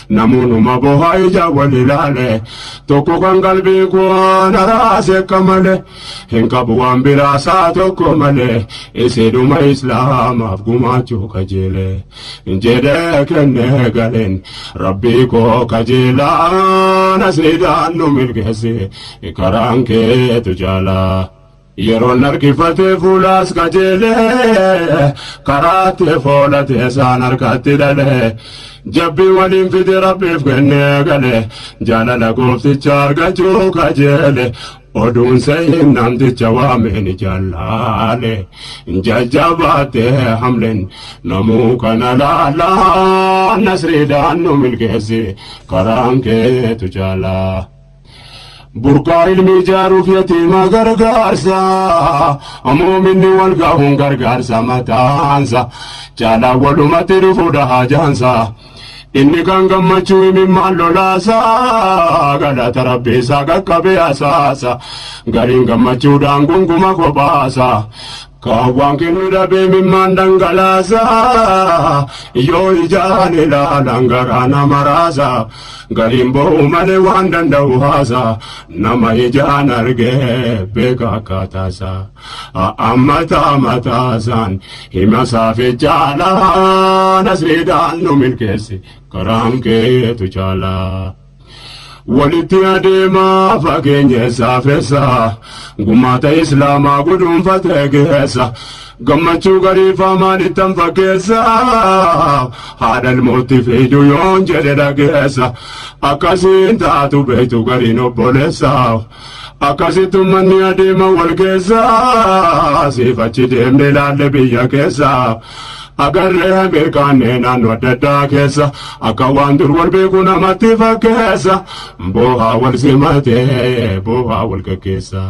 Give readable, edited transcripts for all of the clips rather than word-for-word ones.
namunu maboha ija walilale toko kan qalbii koo naraase kamale hinkabu waan biraa saa tokko male isiduma islaamaaf gumaachuu kajeele jedhee kenne galeen rabbii koo kajeelaa nasriidhaan nu milkeesse karaan keetu jaalaa yeroon harkifatee fuulaas kajeelee karaatti foolatee isaan harkatti dhalee jabbii waliin fide rabbiif kennee galee jaalala goofticha argachuu kajeele oduun seeyin namticha waameen jaalaale jajjabaatee hamleen namuu kana laalaa nasriidhaan nu milkeesse karaan keetu jaalaa burqaa ilmi ijaaruuf yatiima gargaarsa muuminni wal gahuun gargaarsa mataansa caalaa walumatti dhufuudha haajaansa inni kan gammachuu imimmaan lolaasa galata rabbiisaa qaqqabee asaasa gariin gammachuudhaan gunguma kophaasa kaawwaan kennu dhabee mimmaan dhangalaasa yoo ijaan ilaalan garaa nama raasa gariin bo'uu malee waan danda'u haasa nama ijaan argee beeka akkaataasa ammataa mataasaan hima saafe jaalaa nasriidhaan nu milkeesse karaan keetu jaalaa walitti adeemaa fageenya saafessa gumaata islaamaa gudunfatee keessa gammachuu gariifaa maalittan fakkeessa haadhal mootti fiidu yoon jedhe dhageessa akkasiin taatu beektu gariin obboleessa akkasitti ummanni adeema wal keessa siifachi deemne ilaalle biyya keessa agarree mirkaanee naannoo adda addaa keessa akka waan dur wal beeku namatti fakkeessa boohaa wal simatee boohaa wal gaggeessa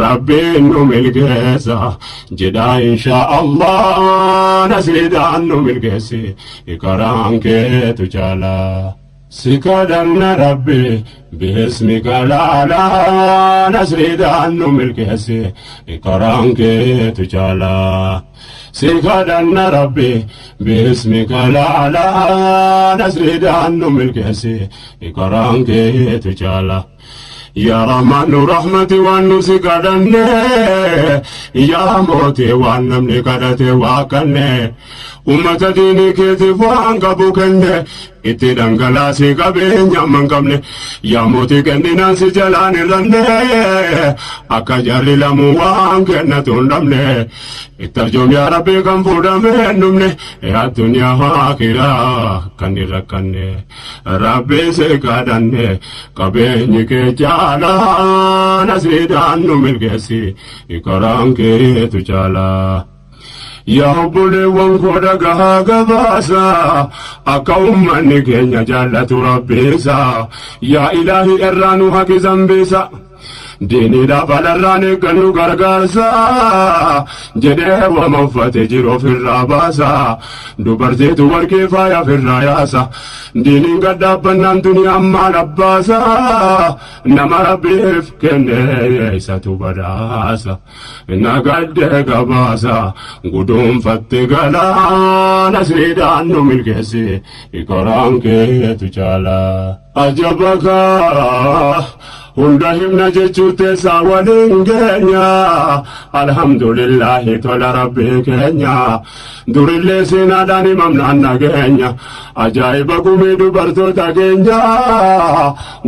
rabbiin nu milkeessa jedhaa inshaa Allah nasriidhaan nu milkeesse karaan keetu jaalaa sikadhanna rabbi bismika laalaa nasriidhaan nu milkeesse karaan keetu jaalaa sikadhanna rabbi bismika laalaa nasriidhaan nu milkeesse karaan keetu jaalaa يا رحمن رحمتي وانوسي كدني يا موتي وانمني كدتي واكني ummata diinii keetiif waan qabu kenne itti dhangalaasii qabeenya man qabne yaa mootii kenninaan si jalaan irranne akka jarri lamuu waan kennatu hin dhabne itti arjoom yaa rabbii kan fuudhame hin dhumne addunyaa waakiraa kan hin rakkanne rabbii si kadhanne qabeenyi kee jaalaa nasriidhaan nu milkeessi karaan keetu jaalaa yaa obboleewwan koo dhagahaa gabaasa akka ummanni keenya jaallatu rabbiisa yaa ilaahi irraa nu haqi zambiisa diiniidhaaf alarraan eeggannu gargaarsa jedhee wama uffate jiru ofirraa baasa dubartiitu warqee faaya ofirraa yaasa diiniin gaddaabbannaan duniyaan maal abbaasa nama rabbiif kenne isatu badhaasa nagadde gabaasa guduunfatte galaa nasriidhaan nu milkeesse karaan keetu jaalaa ajabakaa hunda himna jechuutte saa waliin keenya alhamdulillahi tola rabbii keenya durillee seenaadhaan himamnaan nageenya ajaa'iba gumii dubartoota keenya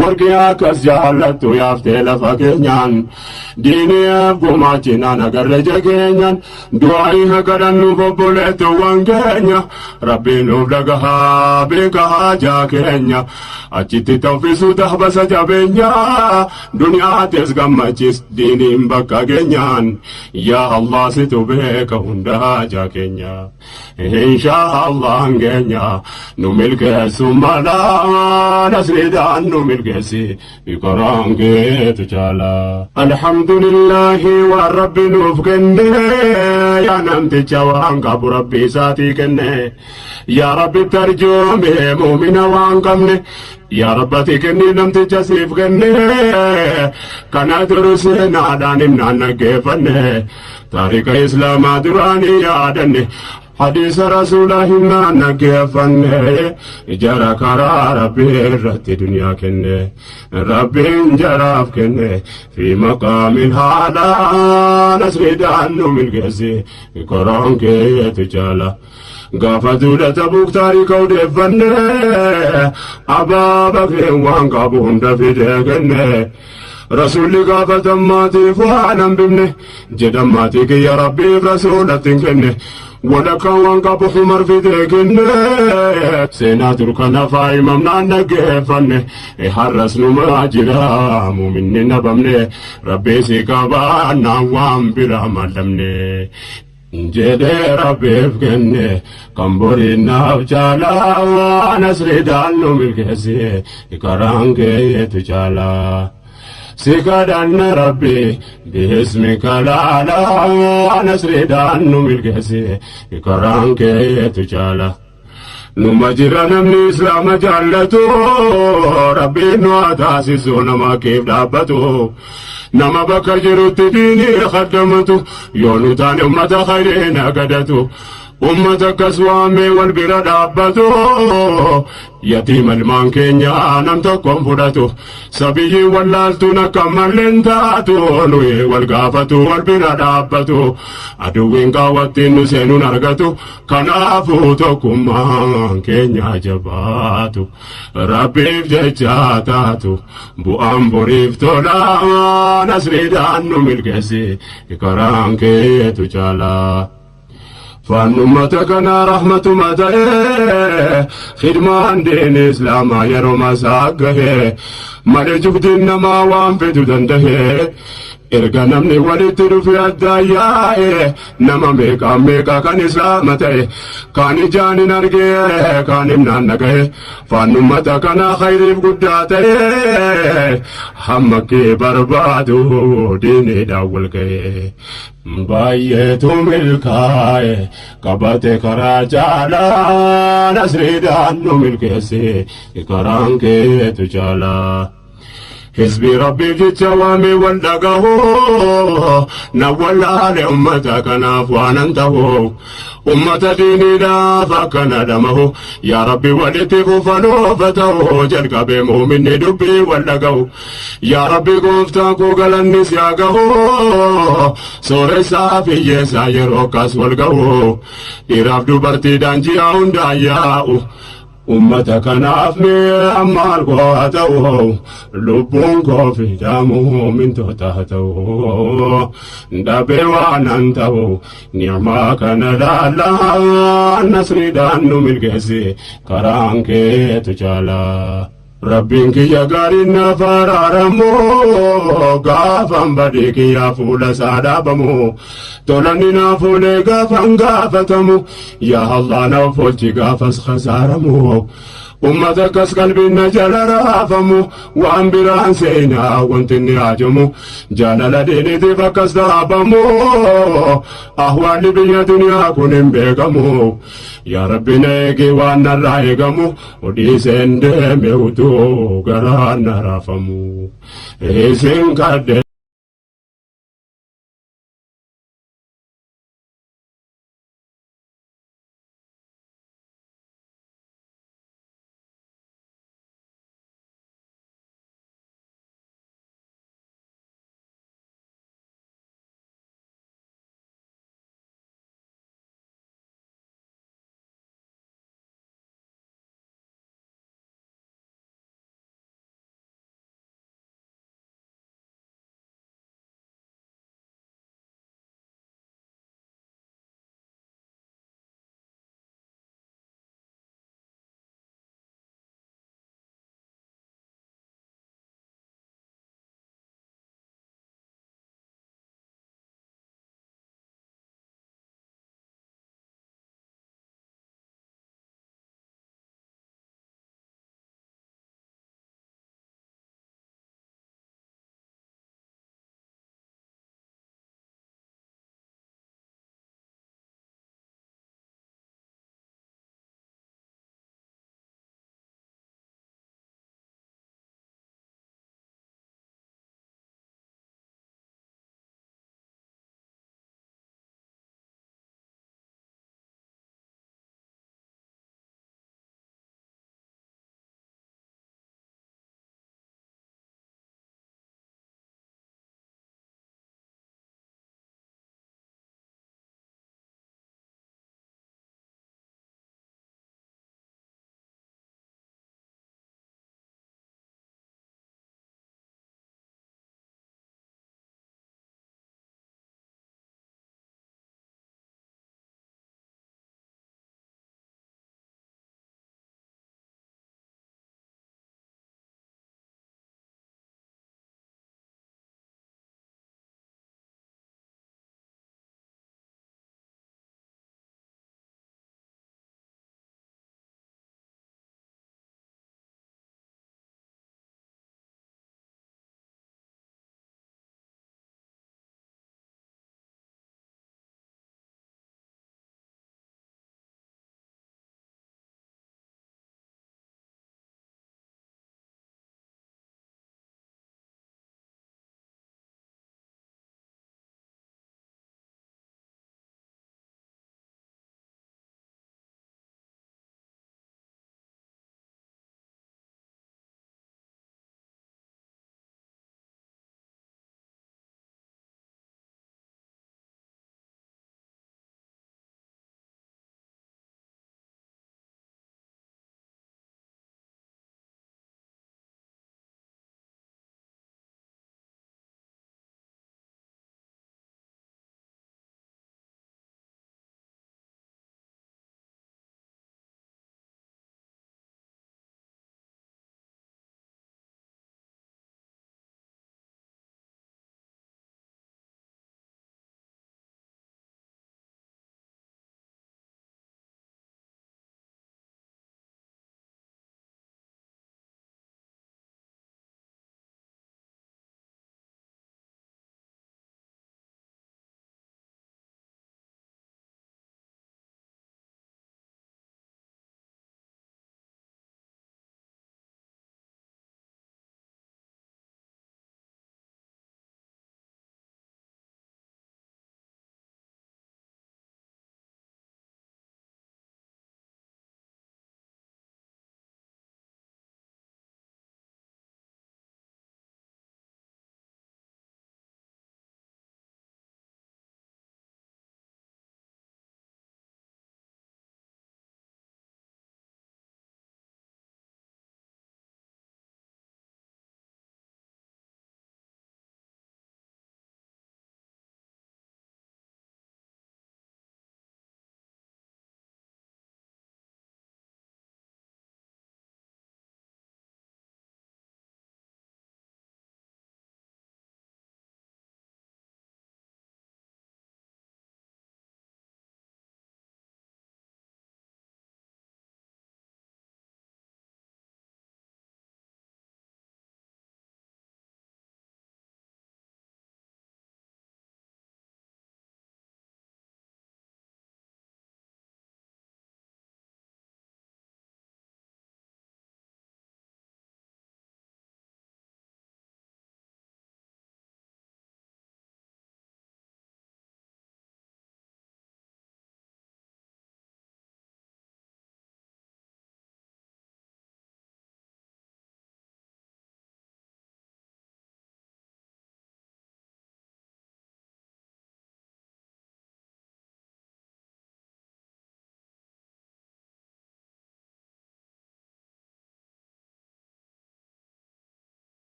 warqii akkas jaallattu yaaftee lafa keenyaan diiniyaaf gumaachinaan agarre jageenyaan du'aa'ii hakadhannuuf obboleettuwwan keenya rabbiin nuuf dhagahaa beeka haajaa keenya achitti tawfisuu tahbasa jabeenya دنيا تسقمتش دينين بكا كينيان يا الله ستبيك هندا جا كينيا إن شاء الله كينيا نملك سمالا نسريدان نملك سي بقران كيت جالا الحمد لله والرب نفكني يا نمت جوان كاب ربي ساتي كني يا رب ترجمي مؤمن وانكمني يا ربتي كني نمت جسيف كني كنا درسنا دانم نانا كيفني تاريخ إسلام دراني يادني حديث رسول الله نكفن جرى كرار ربي دنيا كن ربي جراف كن في مقام هذا نسرد عنه من قزي قرآن كي تجالا قافة لتبوك تاريك ودفن أبا بكر وان قابون دفدكن رسول قافة ماتي فوانا بمنه جدا ماتيك يا ربي رسولة كنه ولك وانقب حمر في ذكن سينا تركنا فاي ممنع نقفن حرس نماجرا مؤمن نبمني ربي سيكابا نوام بلا ملمني جدي ربي فكني كمبوري نافجالا نسري دانو ملكسي كرانكي تجالا سيكادان ربي باسمك لا لا نسري دانو ملكسي كرانك يتجالا نمجرنا من إسلام جالتو ربي نواتاسسو نما كيف دابتو نما بكا جروت ديني خدمتو يونو تاني أمة خيرين قدتو أمة كسوامي والبرا دابتو يتيم المان كينيا نمتكم فراتو سبيه واللالتو نكمل لنتاتو نوي والقافتو والبرا دابتو أدوين قاوتين نسينو نرغتو كنافو توكم مان كينيا جباتو ربيف ججاتاتو بو أمبوريف تولا نسري دانو ملكسي كران كيتو جالا فنمتكنا رحمة متى خدمان دين إسلام يروم ساقه مرجوك دين ما وانفتو دنده إرقا نمني ولتر في الدايا نما ميكا كان إسلامته كان جاني نرقه كان منانقه فنمتكنا خير بقداته حمكي بربادو ديني داولكه بايتو ملكاي قبته كراجالا نسري دانو ملكسي كرانكي تجالا حزبي ربي في التوامي والدقه نولا لأمتك نافوانا انتهو أمة ديني لا فكنا دمه يا ربي ولتف فنوفته جلق بمؤمن دبي والدقه يا ربي قفتاكو قل النسياقه سور سافي يساير وكاس والقه إراف دبرتي دانجي داياؤ أمتك نافني أما القواتو لبون كوفي دامو من تحته دابي وانانتو نعماك ندالا نسري دانو ملكسي كرانكي تجالا ربك يا قارنا فرارمو غافن بديك يا فول سادابمو تولننا فول غافن غافتمو يا الله نوفلتي غافس خسارمو أمتك قلبنا جل رافمو وأنبران سينا وانتني عجمو جلال ديني فكس دابمو أهوالي بيا دنيا كنن بيقمو يا ربي نيكي وانا رايقمو ودي سند ميوتو غرانا رافمو إيسين قد